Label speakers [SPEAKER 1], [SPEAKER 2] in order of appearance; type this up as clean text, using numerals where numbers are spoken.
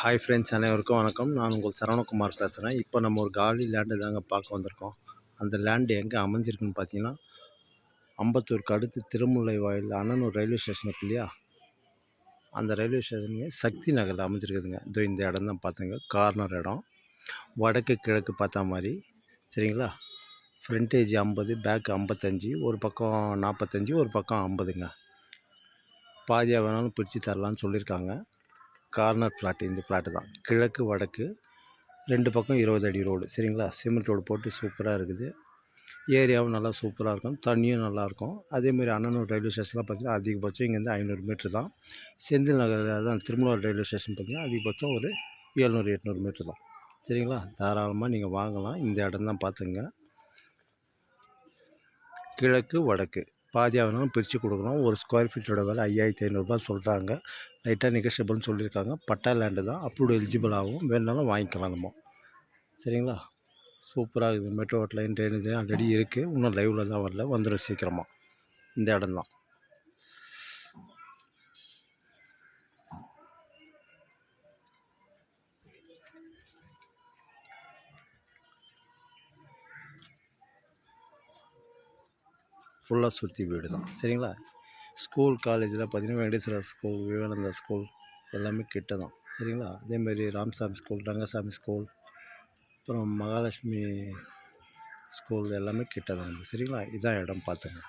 [SPEAKER 1] Hi friends, அனைவருக்கும் வணக்கம். நான் உங்கள் சரவணகுமார் பேசுகிறேன். இப்போ நம்ம ஒரு காலி லேண்டு தாங்க பார்க்க வந்திருக்கோம். அந்த லேண்டு எங்கே அமைஞ்சிருக்குன்னு பார்த்தீங்கன்னா, அம்பத்தூருக்கு அடுத்து திருமுல்லை வாயில் அண்ணனூர் ரயில்வே ஸ்டேஷன் இருக்கு இல்லையா, அந்த ரயில்வே ஸ்டேஷனுக்கு சக்தி நகரில் அமைஞ்சிருக்குதுங்க. இதோ இந்த இடம் தான் பார்த்துங்க, கார்னர் இடம். வடக்கு கிழக்கு பார்த்தா மாதிரி, சரிங்களா. ஃப்ரண்டேஜ் 50, பேக் 55, ஒரு பக்கம் 45, ஒரு பக்கம் 50ங்க. பாதியாக வேணாலும் பிரித்து தரலான்னு சொல்லியிருக்காங்க. கார்னர் ஃப்ளாட்டு இந்த ஃப்ளாட்டு தான். கிழக்கு வடக்கு 2 பக்கம் 20 அடி ரோடு, சரிங்களா. சிமெண்ட் ரோடு போட்டு சூப்பராக இருக்குது. ஏரியாவும் நல்லா சூப்பராக இருக்கும், தண்ணியும் நல்லாயிருக்கும். அதேமாதிரி அண்ணனூர் ரயில்வே ஸ்டேஷன்லாம் பார்த்திங்கன்னா அதிகபட்சம் இங்கேருந்து 500 மீட்ரு தான். செந்தில் நகர் தான் திருமூலர் ரயில்வே ஸ்டேஷன் பார்த்திங்கன்னா அதிகபட்சம் ஒரு 700 800 மீட்ரு தான், சரிங்களா. தாராளமாக நீங்கள் வாங்கலாம். இந்த இடம் தான் பார்த்துங்க. கிழக்கு வடக்கு பாதியாக வேணாலும் பிரித்து கொடுக்கணும். ஒரு ஸ்கொயர் ஃபீட்டோட விலை 5500 சொல்கிறாங்க. லைட்டாக நெகோஷியபிள்னு சொல்லியிருக்காங்க. பட்டா லேண்டு தான், அப்ரூவ்டு எலிஜிபிள் ஆகும். வேணுனாலும் வாங்கிக்கலாம் நம்ம, சரிங்களா. சூப்பராக இருக்குது. மெட்ரோ லைன் ட்ரைனேஜ் ஆல்ரெடி இருக்குது, இன்னும் லைவில் தான் வரல, வந்துடும் சீக்கிரமாக. இந்த இடம் தான். ஃபுல்லாக சுற்றி வீடு தான், சரிங்களா. ஸ்கூல் காலேஜில் பார்த்திங்கன்னா வெங்கடேஸ்வரா ஸ்கூல், விவேகானந்தா ஸ்கூல் எல்லாமே கிட்ட தான், சரிங்களா. அதேமாதிரி ராமசாமி ஸ்கூல், ரங்கசாமி ஸ்கூல், அப்புறம் மகாலட்சுமி ஸ்கூல் எல்லாமே கிட்ட தான், சரிங்களா. இதான் இடம் பார்த்துங்க.